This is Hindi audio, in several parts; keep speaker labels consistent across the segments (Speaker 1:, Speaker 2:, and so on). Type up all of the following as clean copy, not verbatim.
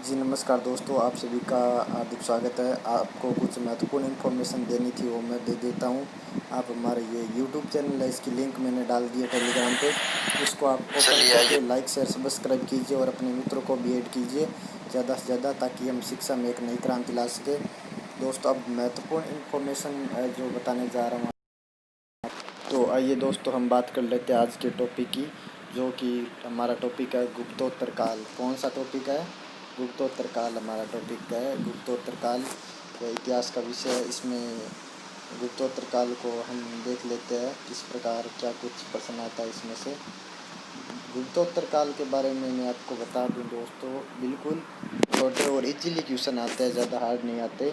Speaker 1: जी नमस्कार दोस्तों, आप सभी का हार्दिक स्वागत है। आपको कुछ महत्वपूर्ण इन्फॉर्मेशन देनी थी, वो मैं दे देता हूँ। आप हमारे ये यूट्यूब चैनल है, इसकी लिंक मैंने डाल दी है टेलीग्राम पे। उसको आप ओपन करके लाइक शेयर सब्सक्राइब कीजिए और अपने मित्रों को भी ऐड कीजिए ज़्यादा से ज़्यादा, ताकि हम शिक्षा में एक नई क्रांति ला सकें। दोस्तों, अब महत्वपूर्ण इन्फॉर्मेशन जो बताने जा रहा हूँ, तो आइए दोस्तों हम बात कर लेते हैं आज के टॉपिक की, जो कि हमारा टॉपिक है गुप्तोत्तर काल। कौन सा टॉपिक है? गुप्तोत्तर काल हमारा टॉपिक है। गुप्तोत्तर काल इतिहास का विषय है। इसमें गुप्तोत्तर काल को हम देख लेते हैं किस प्रकार क्या कुछ प्रश्न आता है इसमें से। गुप्तोत्तर काल के बारे में मैं आपको बता दूं दोस्तों, बिल्कुल छोटे और इजीली क्वेश्चन आते हैं, ज़्यादा हार्ड नहीं आते।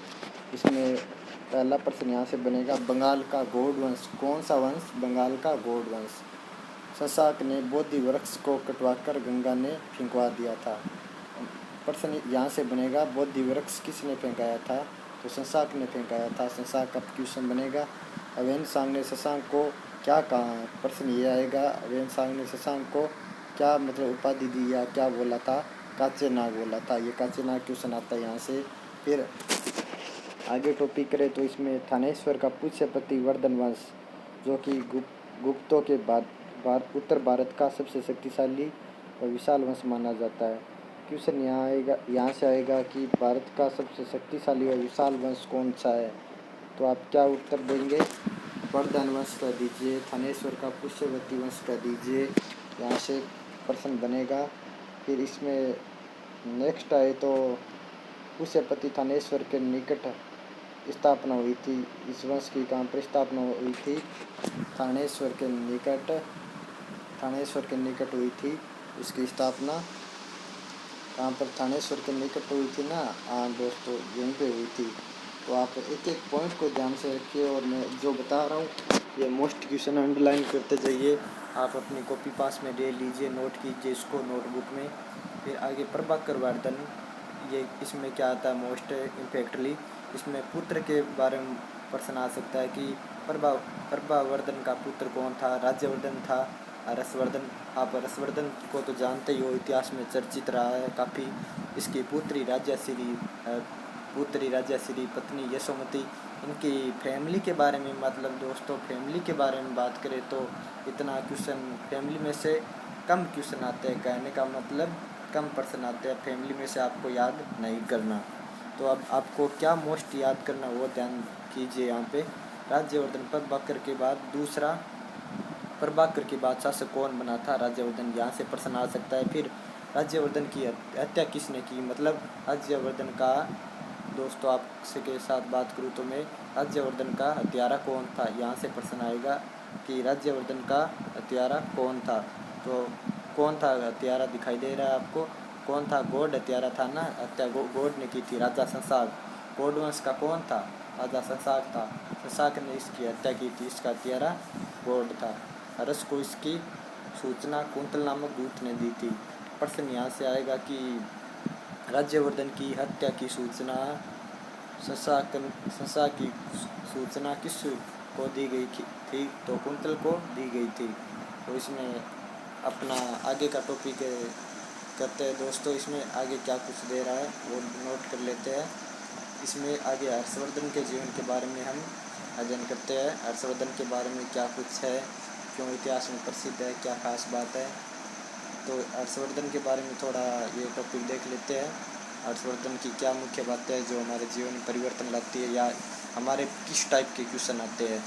Speaker 1: इसमें पहला प्रश्न यहाँ से बनेगा, बंगाल का गौड़ वंश कौन सा वंश? बंगाल का गौड़ वंश। शशांक ने बोधि वृक्ष को कटवाकर गंगा ने फेंकवा दिया था। प्रश्न यहाँ से बनेगा, बोधि वृक्ष किसने फेंकाया था? तो शशांक ने फेंकाया था। शशांक का क्वेश्चन बनेगा। अवेनसांग ने शशांक को क्या कहा? प्रश्न ये आएगा, अवेनसांग ने शशांक को क्या मतलब उपाधि दी या क्या बोला था? काचे नाग बोला था। ये काचे नाग क्वेश्चन आता है यहाँ से। फिर आगे टॉपिक करें तो इसमें थानेश्वर का पुष्यपति वर्धन वंश, जो कि गुप्तों के बाद उत्तर भारत का सबसे शक्तिशाली और विशाल वंश माना जाता है। क्वेश्चन यहाँ से आएगा कि भारत का सबसे शक्तिशाली और विशाल वंश कौन सा है? तो आप क्या उत्तर देंगे? वर्धन वंश कह दीजिए, थानेश्वर का पुष्यवती वंश कह दीजिए। यहाँ से प्रश्न बनेगा। फिर इसमें नेक्स्ट आए तो पुष्यपति थानेश्वर के निकट स्थापना हुई थी। इस वंश की कहाँ पर स्थापना हुई थी? थानेश्वर के निकट हुई थी। इसकी स्थापना कहाँ पर? थानेश्वर के निकट हुई थी ना। हाँ दोस्तों, यहीं पे हुई थी। तो आप एक एक पॉइंट को ध्यान से रखिए, और मैं जो बता रहा हूँ ये मोस्ट क्वेश्चन अंडरलाइन करते जाइए। आप अपनी कॉपी पास में ले लीजिए, नोट कीजिए इसको नोटबुक में। फिर आगे प्रभाकर वर्धन, ये इसमें क्या आता है मोस्ट इम्पैक्टली, इसमें पुत्र के बारे में प्रश्न आ सकता है कि प्रभावर्धन का पुत्र कौन था? राज्यवर्धन था, हर्षवर्धन। आप हर्षवर्धन को तो जानते ही हो, इतिहास में चर्चित रहा है काफ़ी। इसकी पुत्री राजश्री, पत्नी यशोमती। इनकी फैमिली के बारे में, मतलब दोस्तों फैमिली के बारे में बात करें तो इतना क्वेश्चन फैमिली में से कम क्वेश्चन आते हैं। कहने का मतलब कम प्रश्न आते हैं फैमिली में से, आपको याद नहीं करना। तो अब आपको क्या मोस्ट याद करना वो ध्यान कीजिए यहाँ पे। राज्यवर्धन प्रभाकर के बाद शासक कौन बना था? राज्यवर्धन। यहाँ से प्रश्न आ सकता है। फिर राज्यवर्धन की हत्या किसने की? मतलब राज्यवर्धन का, दोस्तों आपसे के साथ बात करूँ तो मैं, राज्यवर्धन का हत्यारा कौन था? यहाँ से प्रश्न आएगा कि राज्यवर्धन का हत्यारा कौन था। तो कौन था हत्यारा? दिखाई दे रहा है आपको। कौन था? गौड़ हत्यारा था ना। हत्या गौड़ ने की थी, राजा शशांक। गौड़ वंश का कौन था? राजा शशांक था। शशांक ने इसकी हत्या की थी, इसका हत्यारा गौड़ था। हर्ष को इसकी सूचना कुंतल नामक दूत ने दी थी। प्रश्न यहाँ से आएगा कि राज्यवर्धन की हत्या की सूचना, शशांक की सूचना किस को दी गई थी? तो कुंतल को दी गई थी। तो इसमें अपना आगे का टॉपिक करते हैं दोस्तों। इसमें आगे क्या कुछ दे रहा है वो नोट कर लेते हैं। इसमें आगे हर्षवर्धन के जीवन के बारे में हम अध्ययन करते हैं। हर्षवर्धन के बारे में क्या कुछ है, क्यों इतिहास में प्रसिद्ध है, क्या खास बात है। तो हर्षवर्धन के बारे में थोड़ा ये टॉपिक देख लेते हैं। हर्षवर्धन की क्या मुख्य बातें हैं जो हमारे जीवन में परिवर्तन लाती है, या हमारे किस टाइप के क्वेश्चन आते हैं।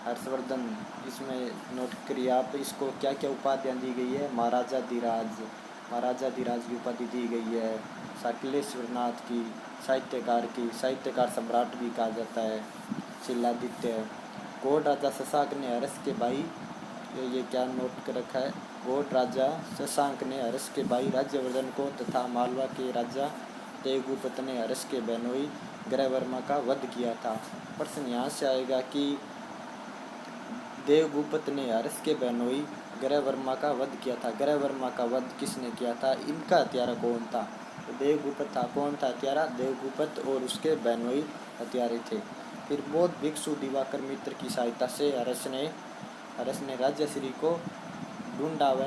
Speaker 1: हर्षवर्धन इसमें नोट करिए आप, इसको क्या क्या उपाधियाँ दी गई है। महाराजा धीराज की उपाधि दी गई है। शाकिलेश्वर नाथ की, साहित्यकार सम्राट भी कहा जाता है, शिलादित्य। गौड़ राजा शशांक ने हर्ष के भाई, ये क्या नोट कर रखा है, गौड़ राजा शशांक ने हर्ष के भाई राज्यवर्धन को तथा मालवा के राजा देवगुप्त ने हर्ष के बहनोई ग्रहवर्मा का वध किया था। प्रश्न यहाँ से आएगा कि देवगुप्त ने हर्ष के बहनोई ग्रहवर्मा का वध किया था। ग्रहवर्मा का वध किसने किया था? इनका हत्यारा कौन था? तो देवगुप्त था। कौन था हत्यारा? देवगुप्त और उसके बहनोई हत्यारे थे। फिर बौद्ध भिक्षु दिवाकर मित्र की सहायता से हर्ष ने राजश्री को ढूंढा व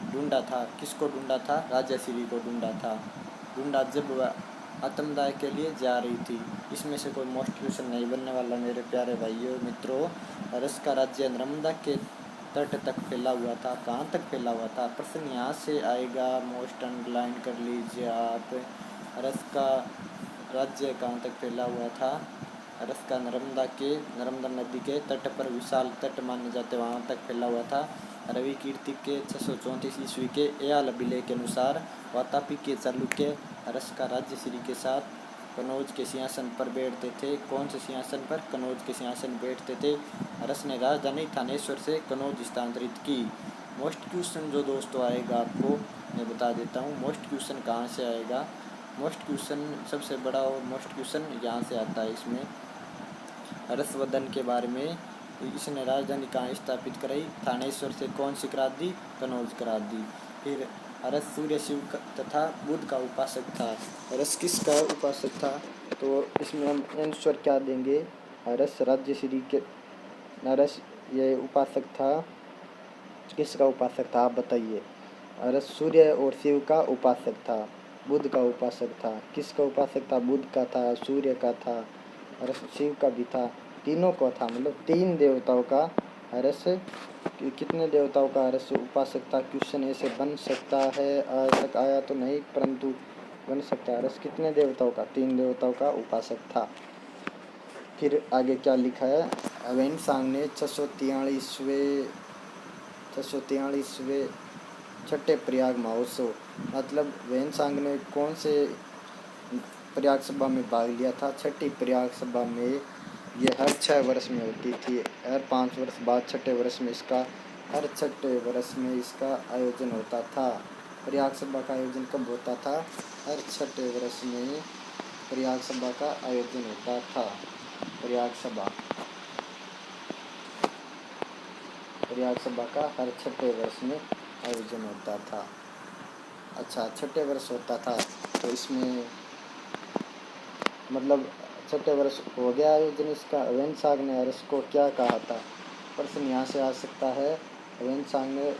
Speaker 1: ढूंढा था? किसको ढूंढा था? राजश्री को ढूंढा था। ढूंढा जब वह आत्मदाह के लिए जा रही थी। इसमें से कोई मोस्ट क्वेश्चन नहीं बनने वाला मेरे प्यारे भाइयों मित्रों। रस का राज्य नर्मदा के तट तक फैला हुआ था। कहाँ तक फैला हुआ था? प्रश्न यहाँ से आएगा, मोस्ट अंडरलाइन कर लीजिए आप। रस का राज्य कहाँ तक फैला हुआ था? रस का नर्मदा नदी के तट पर, विशाल तट माने जाते वहाँ तक फैला हुआ था। रवि कीर्ति के 634 ईस्वी के एयाल बिले के अनुसार वातापी के चालुक्य रस का राज्य श्री के साथ कनौज के सिंहासन पर बैठते थे। कौन से सिंहासन पर? कनौज के सिंहासन बैठते थे। रस ने राजधानी थानेश्वर से कनौज स्थानांतरित की। मोस्ट क्वेश्चन जो दोस्तों आएगा आपको मैं बता देता हूँ। मोस्ट क्वेश्चन कहाँ से आएगा? मोस्ट क्वेश्चन सबसे बड़ा और मोस्ट क्वेश्चन यहाँ से आता है। इसमें हर्षवर्धन के बारे में, इसने राजधानी कहाँ स्थापित कराई? थानेश्वर से कौन सी करा दी? कनौज करा दी। फिर हर्ष सूर्य, शिव तथा बुध का उपासक था। हर्ष किसका उपासक था? तो इसमें हम आंसर क्या देंगे? हर्ष राज्यश्री के, हर्ष ये उपासक था। किसका उपासक था आप बताइए? हर्ष सूर्य और शिव का उपासक था, बुध का उपासक था। किसका उपासक था? बुध का था, सूर्य का था, हर्ष शिव का भी था, तीनों का था। मतलब 3 देवताओं का हर्ष, कितने देवताओं का हर्ष उपासक था? क्वेश्चन ऐसे बन सकता है, आज तक आया तो नहीं परंतु बन सकता है। हर्ष कितने देवताओं का? 3 देवताओं का उपासक था। फिर आगे क्या लिखा है? ह्वेनसांग ने 643वें छठे प्रयाग महोत्सव, मतलब ह्वेनसांग ने कौन से प्रयाग सभा में भाग लिया था? छठी प्रयाग सभा में। ये हर 6 वर्ष में होती थी। हर 5 वर्ष बाद छठे वर्ष में इसका, हर छठे वर्ष में इसका आयोजन होता था। प्रयाग सभा का आयोजन कब होता था? हर छठे वर्ष में प्रयाग सभा का आयोजन होता था। प्रयाग सभा का हर छठे वर्ष में आयोजन होता था। अच्छा, छठे वर्ष होता था तो इसमें मतलब छठे वर्ष हो गया आयोजन इसका। ह्वेनसांग ने हर्ष को क्या कहा था? प्रश्न यहाँ से आ सकता है। ह्वेनसांग ने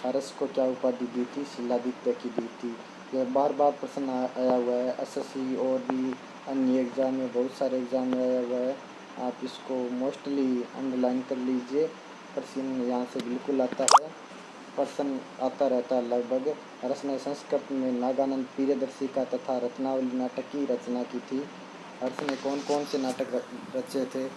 Speaker 1: हर्ष को क्या उपाधि दी थी? शिलादित्य की दी थी। यह बार बार प्रश्न आया हुआ है। एसएससी और भी अन्य एग्जाम में, बहुत सारे एग्जाम में आया हुआ है। आप इसको मोस्टली अंडरलाइन कर लीजिए। प्रश्न यहाँ से बिल्कुल आता है, प्रश्न आता रहता है लगभग। हर्ष ने संस्कृत में नागानंद प्रियदर्शिका तथा रत्नावली नाटक की रचना की थी। हर्ष ने कौन कौन से नाटक रचे थे?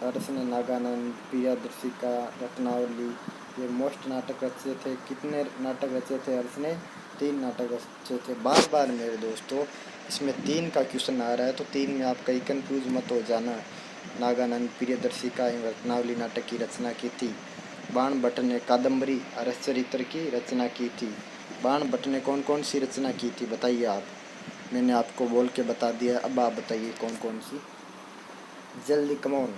Speaker 1: हर्ष ने नागानंद, प्रियदर्शिका, रत्नावली, ये मोस्ट नाटक रचे थे। कितने नाटक रचे थे हर्ष ने? 3 नाटक रचे थे। बार बार मेरे दोस्तों इसमें 3 का क्वेश्चन आ रहा है, तो 3 में आप कहीं कंफ्यूज मत हो जाना। नागानंद, प्रियदर्शिका एवं रत्नावली नाटक की रचना की थी। बाणभट्ट ने कादम्बरी हर्षचरित्र की रचना की थी। बाणभट्ट ने कौन कौन सी रचना की थी बताइए आप? मैंने आपको बोल के बता दिया, अब आप बताइए कौन कौन सी, जल्दी कम ऑन।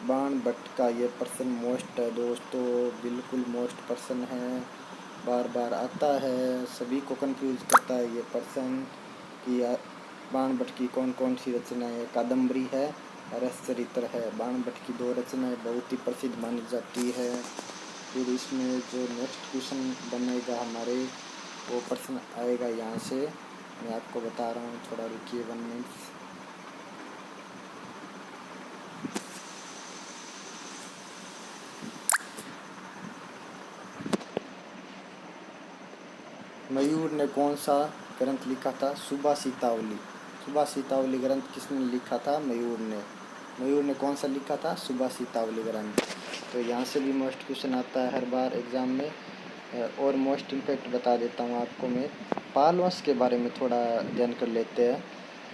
Speaker 1: बाणभट्ट का ये प्रश्न मोस्ट है दोस्तों, बिल्कुल मोस्ट प्रश्न है, बार बार आता है, सभी को कंफ्यूज करता है ये प्रश्न कि बाणभट्ट की कौन कौन सी रचना है। कादम्बरी है, हर्षचरित्र है। बाणभट्ट की 2 रचनाएं बहुत ही प्रसिद्ध मानी जाती है। फिर इसमें जो नेक्स्ट क्वेश्चन बनेगा हमारे, वो प्रश्न आएगा यहाँ से, मैं आपको बता रहा हूँ, थोड़ा रुकिए 1 मिनट। मयूर ने कौन सा ग्रंथ लिखा था? सुभाषितावली। सुभाषितावली ग्रंथ किसने लिखा था? मयूर ने। मयूर ने कौन सा लिखा था? सुभाषितावली ग्रंथ। तो यहाँ से भी मोस्ट क्वेश्चन आता है हर बार एग्ज़ाम में। और मोस्ट इम्पैक्ट बता देता हूँ आपको मैं। पाल वंश के बारे में थोड़ा अध्ययन कर लेते हैं,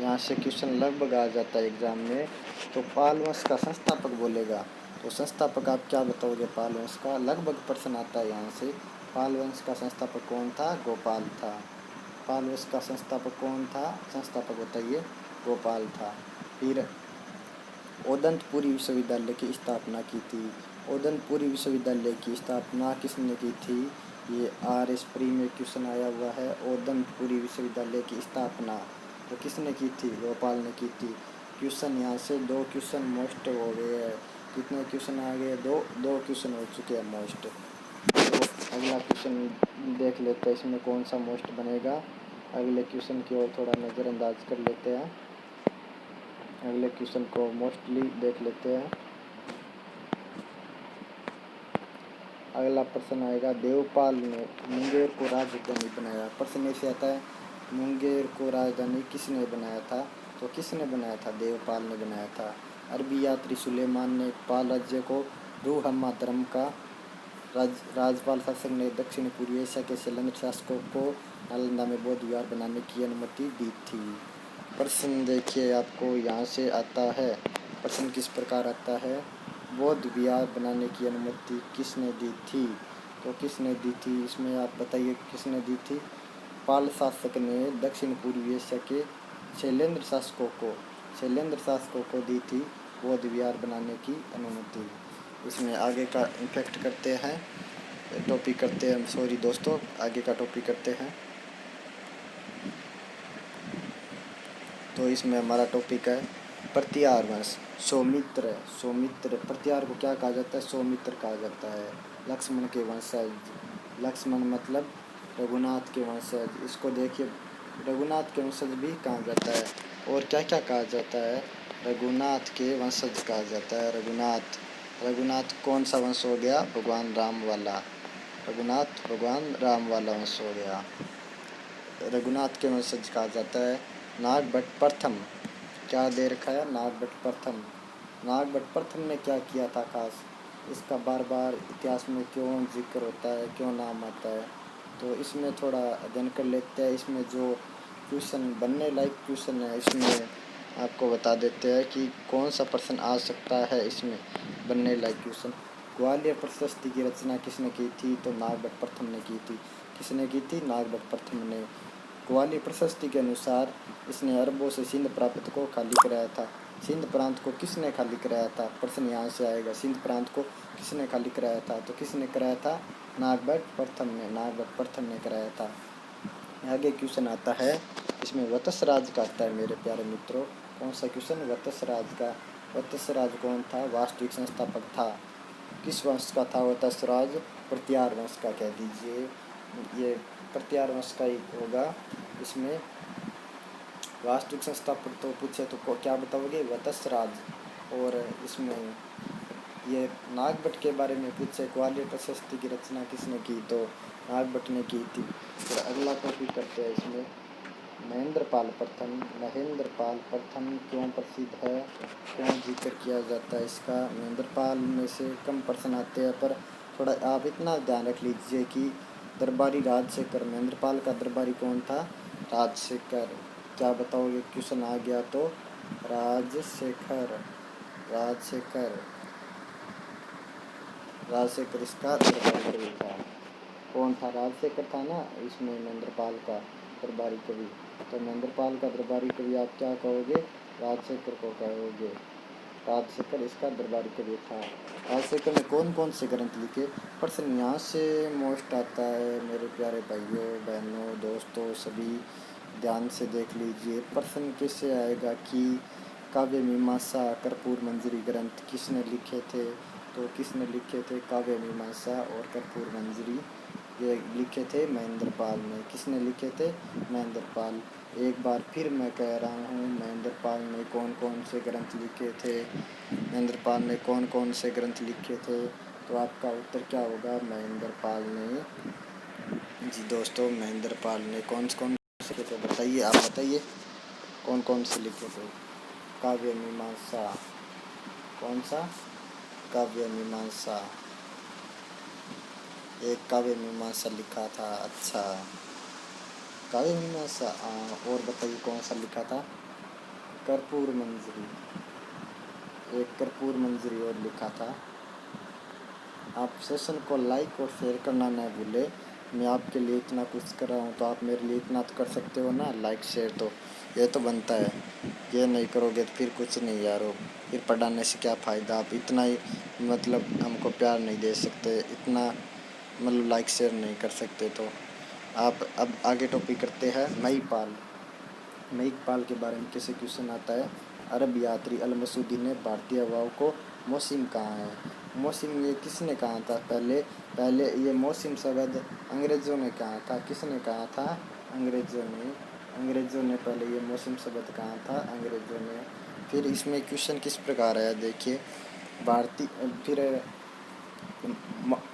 Speaker 1: यहाँ से क्वेश्चन लगभग आ जाता है एग्ज़ाम में। तो पाल वंश का संस्थापक बोलेगा, तो संस्थापक आप क्या बताओगे? पाल वंश का लगभग प्रश्न आता है यहाँ से। पाल वंश का संस्थापक कौन था? गोपाल था। पाल वंश का संस्थापक कौन था? संस्थापक बताइए, गोपाल था। फिर ओदंतपुरी विश्वविद्यालय की स्थापना की थी। ओदंतपुरी विश्वविद्यालय की स्थापना किसने की थी? ये RS प्री में क्वेश्चन आया हुआ है। ओदंतपुरी विश्वविद्यालय की स्थापना तो किसने की थी? गोपाल ने की थी। क्वेश्चन यहाँ से 2 क्वेश्चन मोस्ट हो गए हैं। कितने क्वेश्चन आ गए? दो क्वेश्चन हो चुके हैं मोस्ट। तो अगला क्वेश्चन देख लेते हैं, इसमें कौन सा मोस्ट बनेगा। अगले क्वेश्चन की ओर थोड़ा नज़रअंदाज कर लेते हैं। अगले क्वेश्चन को मोस्टली देख लेते हैं। अगला प्रश्न आएगा, देवपाल ने मुंगेर को राजधानी बनाया। प्रश्न ऐसे आता है, मुंगेर को राजधानी किसने बनाया था? तो किसने बनाया था? देवपाल ने बनाया था। अरबी यात्री सुलेमान ने पाल राज्य को रूहम्मा धर्म का राजपाल शासक ने दक्षिण पूर्वी एशिया के शैलेंद्र शासकों को नालंदा में बौद्ध विहार बनाने की अनुमति दी थी। प्रश्न देखिए, आपको यहाँ से आता है। प्रश्न किस प्रकार आता है, बौद्ध विहार बनाने की अनुमति किसने दी थी? तो किसने दी थी, इसमें आप बताइए किसने दी थी? पाल शासक ने दक्षिण पूर्वी एशिया के शैलेंद्र शासकों को दी थी बौद्ध विहार बनाने की अनुमति। इसमें आगे का इम्पैक्ट करते हैं, टॉपिक करते हैं, सॉरी दोस्तों, आगे का टॉपिक करते हैं। तो इसमें हमारा टॉपिक है प्रत्यार वंश। सौमित्र प्रत्यार को क्या कहा जाता है? सौमित्र कहा जाता है। लक्ष्मण के वंशज, लक्ष्मण मतलब रघुनाथ के वंशज। इसको देखिए, रघुनाथ के वंशज भी कहा जाता है। और क्या क्या कहा जाता है? रघुनाथ के वंशज कहा जाता है। रघुनाथ कौन सा वंश हो गया? भगवान राम वाला। रघुनाथ भगवान राम वाला वंश हो गया। रघुनाथ के वंशज कहा जाता है। नागभट्ट प्रथम, क्या दे रखा है? नागभट्ट प्रथम। नागभट्ट प्रथम ने क्या किया था खास? इसका बार बार इतिहास में क्यों जिक्र होता है, क्यों नाम आता है? तो इसमें थोड़ा अध्ययन कर लेते हैं। इसमें जो क्वेश्चन बनने लायक क्वेश्चन है, इसमें आपको बता देते हैं कि कौन सा प्रश्न आ सकता है इसमें बनने लायक क्वेश्चन। ग्वालियर प्रशस्ति की रचना किसने की थी? तो नागभट्ट प्रथम ने की थी। किसने की थी? नागभट्ट प्रथम ने। ग्वालियर प्रशस्ति के अनुसार इसने अरबों से सिंध प्रांत को खाली कराया था। सिंध प्रांत को किसने खाली कराया था? प्रश्न यहाँ से आएगा, सिंध प्रांत को किसने खाली कराया था? तो किसने कराया था? नागभट्ट प्रथम ने। नागभट्ट प्रथम ने कराया था। आगे क्वेश्चन आता है, इसमें वत्स राज का आता है मेरे प्यारे मित्रों। कौन सा क्वेश्चन? वत्स राज का। वत्स राज कौन था? वास्तविक संस्थापक था। किस वंश का था वत्स राज? प्रत्यार वंश का कह दीजिए, ये प्रत्यार वंश का ही होगा। इसमें वास्तविक संस्थापक तो पूछे तो क्या बताओगे? वत्स राज। और इसमें ये नागभट्ट के बारे में पूछे, ग्वालियर प्रशस्ति की रचना किसने की? तो नागभट्ट ने की थी। फिर अगला टॉपिक करते हैं इसमें, महेंद्रपाल प्रथम क्यों प्रसिद्ध है, क्यों जिक्र किया जाता है इसका? महेंद्रपाल में से कम प्रश्न आते हैं, पर थोड़ा आप इतना ध्यान रख लीजिए कि दरबारी राजशेखर, महेंद्रपाल का दरबारी कौन था? राजशेखर। क्या बताओगे? क्वेश्चन आ गया तो राजशेखर इसका दरबारी कवि था। कौन था? राजशेखर था ना इसमें महेंद्रपाल का दरबारी कवि। तो महेंद्रपाल का दरबारी कवि आप क्या कहोगे? राजशेखर को कहोगे। राजशेखर इसका दरबारी कवि था। राजशेखर ने कौन कौन से ग्रंथ लिखे? प्रश्न यहाँ से मोस्ट आता है मेरे प्यारे भाइयों बहनों दोस्तों, सभी ध्यान से देख लीजिए। प्रश्न कैसे आएगा कि काव्य मीमांसा कर्पूर मंजरी ग्रंथ किसने लिखे थे? तो किसने लिखे थे? काव्य मीमांसा और कर्पूर मंजरी ये लिखे थे महेंद्रपाल ने। किसने लिखे थे? महेंद्रपाल। एक बार फिर मैं कह रहा हूँ, महेंद्रपाल ने कौन कौन से ग्रंथ लिखे थे? महेंद्रपाल ने कौन कौन से ग्रंथ लिखे थे? तो आपका उत्तर क्या होगा? महेंद्रपाल ने, जी दोस्तों, महेंद्रपाल ने कौन कौन से लिखे थे बताइए, आप बताइए कौन कौन से लिखे थे? काव्य मीमांसा। कौन सा? काव्य मीमांसा। एक काव्य मीमांसा लिखा था। अच्छा, काव्य मीमांसा। और बताइए कौन सा लिखा था? कर्पूर मंजरी। एक कर्पूर मंजरी और लिखा था। आप सेशन को लाइक और शेयर करना न भूले। मैं आपके लिए इतना कुछ कर रहा हूँ तो आप मेरे लिए इतना तो कर सकते हो ना, लाइक शेयर तो ये तो बनता है। ये नहीं करोगे तो फिर कुछ नहीं यारो, फिर पढ़ाने से क्या फ़ायदा? आप इतना ही मतलब हमको प्यार नहीं दे सकते, इतना मतलब लाइक शेयर नहीं कर सकते। तो आप अब आगे टॉपिक करते हैं, महिपाल के बारे में कैसे क्वेश्चन आता है। अरब यात्री अल मसूदी ने भारतीय हवाओं को मौसिम कहाँ है? मौसिम ये किसने कहा था पहले? पहले ये मौसिम शब्द अंग्रेज़ों ने कहा था। किसने कहा था? अंग्रेज़ों ने। अंग्रेज़ों ने पहले ये मौसम शब्द कहा था, अंग्रेज़ों ने। फिर इसमें क्वेश्चन किस प्रकार है देखिए। भारतीय फिर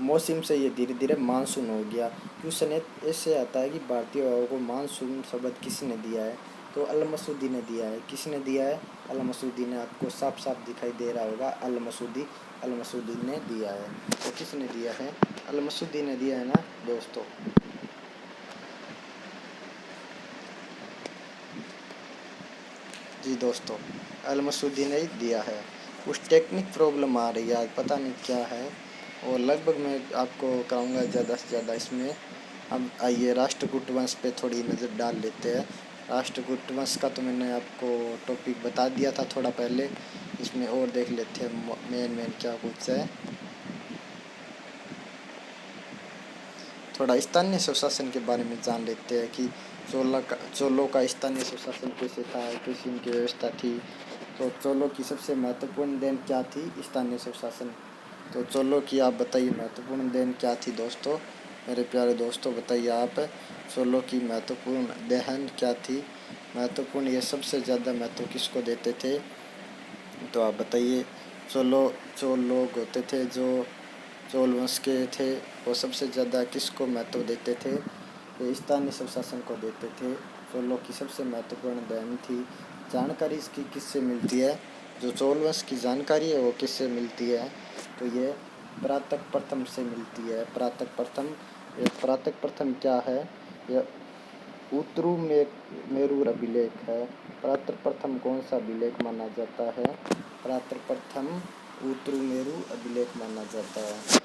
Speaker 1: मौसम से ये धीरे धीरे मानसून हो गया। क्वेश्चन ऐसे आता है कि भारतीय हवाओं को मानसून शब्द किसने दिया है? तो अल मसूदी ने दिया है। किसने दिया है? अल मसूदी ने। आपको साफ साफ दिखाई दे रहा होगा, अल मसूदी ने दिया है। तो किसने दिया है? अल मसूदी ने दिया है ना दोस्तों। जी दोस्तों, अल मसूदी ने ही दिया है। कुछ टेक्निक प्रॉब्लम आ रही है आज, पता नहीं क्या है, और लगभग मैं आपको कहूँगा ज़्यादा से ज़्यादा इसमें। अब आइए राष्ट्रकूट वंश पे थोड़ी नज़र डाल लेते हैं। राष्ट्रकूट वंश का तो मैंने आपको टॉपिक बता दिया था थोड़ा पहले। इसमें और देख लेते हैं मेन क्या कुछ है। थोड़ा स्थानीय स्वशासन के बारे में जान लेते हैं कि चोलों का स्थानीय स्वशासन कैसे था, कैसी इनकी व्यवस्था थी। तो चोलों की सबसे महत्वपूर्ण देन क्या थी? स्थानीय स्वशासन। तो चोलों की आप बताइए महत्वपूर्ण देन क्या थी दोस्तों? मेरे प्यारे दोस्तों बताइए आप, चोलों की महत्वपूर्ण देन क्या थी? महत्वपूर्ण ये सबसे ज़्यादा महत्व किसको देते थे? तो आप बताइए। चोल लोग होते थे जो चोल वंश के थे, वो सबसे ज़्यादा किसको महत्व देते थे? ये स्थानीय स्वशासन को देते थे। चोलों की सबसे महत्वपूर्ण देन थी। जानकारी इसकी किससे मिलती है? जो चोल वंश की जानकारी है वो किससे मिलती है? तो ये परातक प्रथम से मिलती है। परातक प्रथम। ये परातक प्रथम क्या है? यह उत्तरू मेरू अभिलेख है। परातक प्रथम कौन सा अभिलेख माना जाता है? परातक प्रथम उत्तरू मेरू अभिलेख माना जाता है।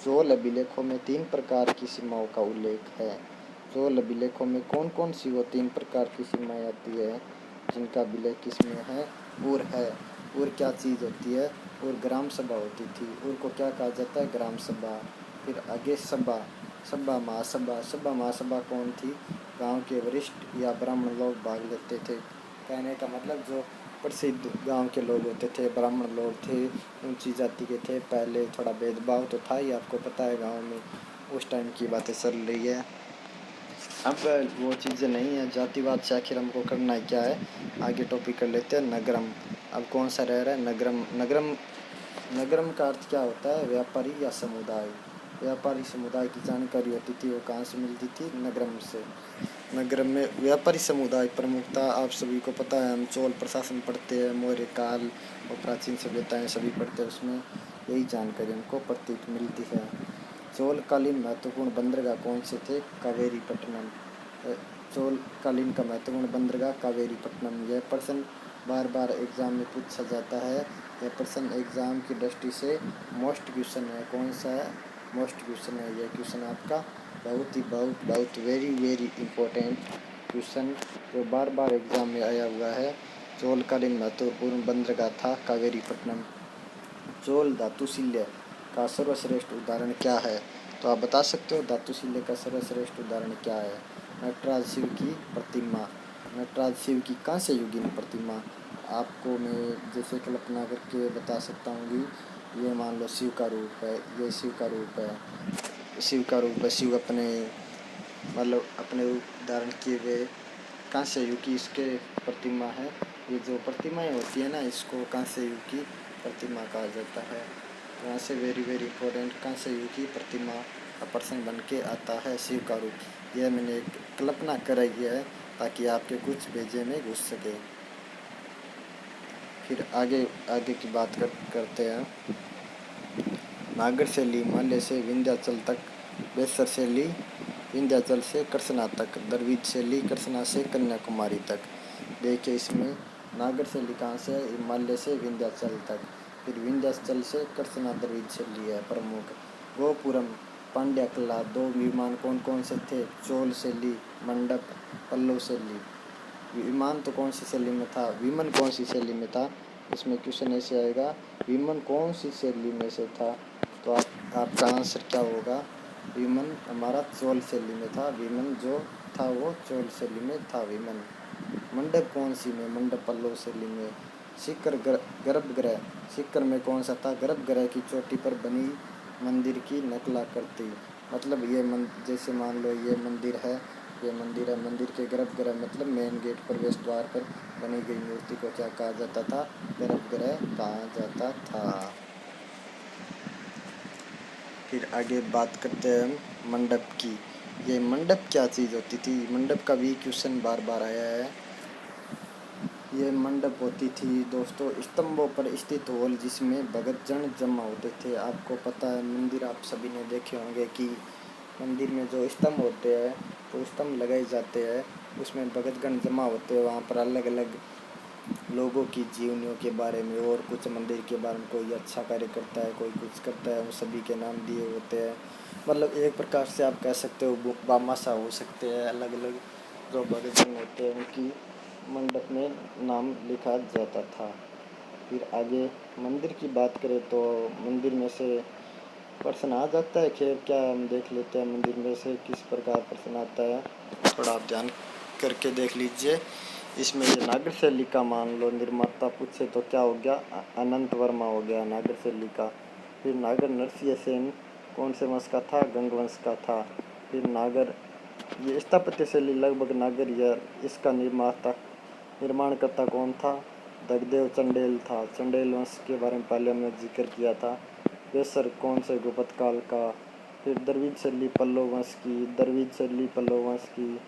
Speaker 1: चोल अभिलेखों में 3 प्रकार की सीमाओं का उल्लेख है। चोल अभिलेखों में कौन कौन सी वो 3 प्रकार की सीमाएं आती है जिनका अभिलेख किसमें है? उर है। उर क्या चीज़ होती है? उर ग्राम सभा होती थी। उर को क्या कहा जाता है? ग्राम सभा। फिर आगे सभा, सभा महासभा। सभा महासभा कौन थी? गांव के वरिष्ठ या ब्राह्मण लोग भाग लेते थे। कहने का मतलब जो प्रसिद्ध गांव के लोग होते थे, ब्राह्मण लोग थे, ऊंची जाति के थे। पहले थोड़ा भेदभाव तो था ही, आपको पता है गांव में उस टाइम की बातें चल रही है। अब वो चीज़ें नहीं है, जातिवाद से आखिर हमको करना है क्या है? आगे टॉपिक कर लेते हैं नगरम। अब कौन सा रह रहा है? नगरम। नगरम नगरम का अर्थ क्या होता है? व्यापारी या समुदाय। व्यापारी समुदाय की जानकारी होती थी, वो कहाँ से मिलती थी? नगरम से। नगरम में व्यापारी समुदाय प्रमुखता। आप सभी को पता है, हम चोल प्रशासन पढ़ते हैं, मौर्य काल और प्राचीन सभ्यताएं सभी पढ़ते हैं, उसमें यही जानकारी हमको प्रतीत मिलती है। चोलकालीन महत्वपूर्ण बंदरगाह कौन से थे? कावेरीपट्टनम। चोलकालीन का महत्वपूर्ण बंदरगाह कावेरीपट्टनम। यह प्रश्न बार बार एग्जाम में पूछा जाता है। यह प्रश्न एग्जाम की दृष्टि से मोस्ट क्वेश्चन है। कौन सा है? मोस्ट क्वेश्चन है यह क्वेश्चन आपका। बहुत वेरी वेरी इम्पोर्टेंट क्वेश्चन जो बार बार एग्जाम में आया हुआ है। चोलकालीन महत्वपूर्ण बंदरगाह था कावेरीपट्टनम। चोल धातुशिल्य का सर्वश्रेष्ठ उदाहरण क्या है? तो आप बता सकते हो धातुशिल्य का सर्वश्रेष्ठ उदाहरण क्या है? नटराज शिव की प्रतिमा। नटराज शिव की कांस्य युगीन प्रतिमा। आपको मैं जैसे कल्पना करके बता सकता हूँ कि ये मान लो शिव का रूप है, ये शिव का रूप है, शिव का रूप है। शिव अपने मतलब अपने रूप धारण किए हुए कांस्य युग की इसके प्रतिमा है। ये जो प्रतिमाएं होती है ना, इसको कांस्य युग की प्रतिमा कहा जाता है। यहाँ से वेरी वेरी इंपॉर्टेंट कांस्य युग की प्रतिमा का प्रश्न बन के आता है। शिव का रूप यह मैंने एक कल्पना कराई है ताकि आपके कुछ भेजे में घुस सके। फिर आगे आगे की बात करते हैं। नागर शैली हिमालय से विंध्याचल तक, बेसर शैली विंध्याचल से कृष्णा तक, द्रविड़ शैली कृष्णा से कन्याकुमारी तक। देखिए इसमें नागर शैली कहाँ से है? हिमालय से विंध्याचल तक। फिर विंध्याचल से कृष्णा द्रविड़ शैली है प्रमुख। गोपुरम, पांड्या किला, 2 विमान कौन कौन से थे? चोल शैली, मंडप, पल्लव शैली। विमान तो कौन सी शैली में था? विमन कौन सी शैली में था? इसमें क्वेश्चन ऐसे आएगा, विमन कौन सी शैली में से था? तो आपका आंसर क्या होगा? विमन हमारा चोल शैली में था। विमन जो था वो चोल शैली में था विमन। मंडप कौन सी में? मंडप पल्लव शैली में। सीकर गर्भगृह, सीकर में कौन सा था? गर्भगृह की चोटी पर बनी मंदिर की नकलाकृति। मतलब ये जैसे मान लो ये मंदिर है, ये मंदिर है, मंदिर के गर्भगृह मतलब मेन गेट प्रवेश द्वार पर बनी गई मूर्ति को क्या कहा जाता था? गर्भगृह कहा जाता था। फिर आगे बात करते हैं हम मंडप की। ये मंडप क्या चीज़ होती थी? मंडप का भी क्वेश्चन बार बार आया है। ये मंडप होती थी दोस्तों स्तंभों पर स्थित हॉल जिसमें भक्तजन जमा होते थे। आपको पता है मंदिर आप सभी ने देखे होंगे कि मंदिर में जो स्तंभ होते हैं तो स्तंभ लगाए जाते हैं, उसमें भक्तगण जमा होते हैं। वहाँ पर अलग अलग लोगों की जीवनियों के बारे में और कुछ मंदिर के बारे में, कोई अच्छा कार्य करता है, कोई कुछ करता है, उन सभी के नाम दिए होते हैं। मतलब एक प्रकार से आप कह सकते हो बामासा हो सकते हैं। अलग अलग जो भक्तजन होते हैं उनकी मंडप में नाम लिखा जाता था। फिर आगे मंदिर की बात करें तो मंदिर में से प्रश्न आ जाता है। खैर क्या हम देख लेते हैं मंदिर में से किस प्रकार प्रश्न आता है, थोड़ा आप ध्यान करके देख लीजिए। इसमें ये नागर शैली का मान लो निर्माता पूछे तो क्या हो गया? अनंत वर्मा हो गया नागर शैली का। फिर नागर नरसिंह सेन कौन से वंश का था? गंग वंश का था। फिर नागर ये स्थापत्य शैली लगभग नागर या इसका निर्माणकर्ता कौन था? दगदेव चंडेल था। चंडेल वंश के बारे में पहले हमने जिक्र किया था। वेसर कौन से गुप्त काल का? फिर द्रविड़ शैली पल्लव वंश की, द्रविड़ शैली पल्लव वंश की।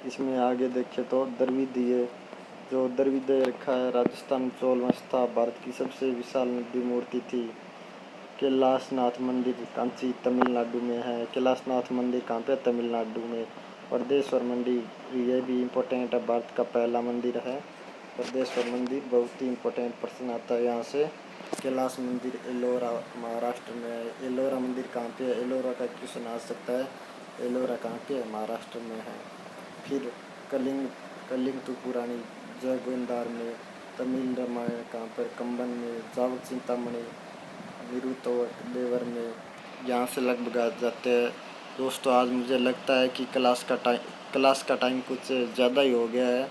Speaker 1: इसमें आगे देखें तो द्रविड़, ये जो द्रविड़ रखा है राजस्थान चोल वंश था। भारत की सबसे विशाल नदी मूर्ति थी। कैलाशनाथ मंदिर कांची तमिलनाडु में है। कैलाशनाथ मंदिर कहाँ पे? तमिलनाडु में। बृहदेश्वर मंदिर ये भी इम्पोर्टेंट है, भारत का पहला मंदिर है बृहदेश्वर मंदिर। बहुत ही इम्पोर्टेंट प्रश्न आता है यहाँ से। कैलाश मंदिर एलोरा महाराष्ट्र में है। एलोरा मंदिर कहाँ पे है? एलोरा का क्वेश्चन आ सकता है। एलोरा कहाँ पे है? महाराष्ट्र में है। फिर कलिंग कलिंग तो पुरानी जय गोविंदार में। तमिल रामायण कहाँ पर? कंबन में। जावक चिंतामणि निरुतोवक देवर में। यहाँ से लगभग आ जाते हैं। दोस्तों आज मुझे लगता है कि क्लास का टाइम कुछ ज़्यादा ही हो गया है,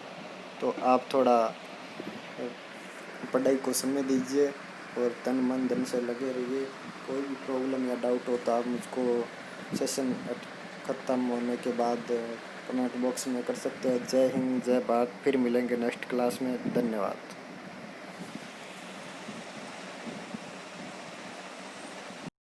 Speaker 1: तो आप थोड़ा पढ़ाई को समय दीजिए और तन मन धन से लगे रहिए। कोई भी प्रॉब्लम या डाउट हो तो आप मुझको सेशन ख़त्म होने के बाद कमेंट बॉक्स में कर सकते हैं। जय हिंद, जय भारत। फिर मिलेंगे नेक्स्ट क्लास में। धन्यवाद।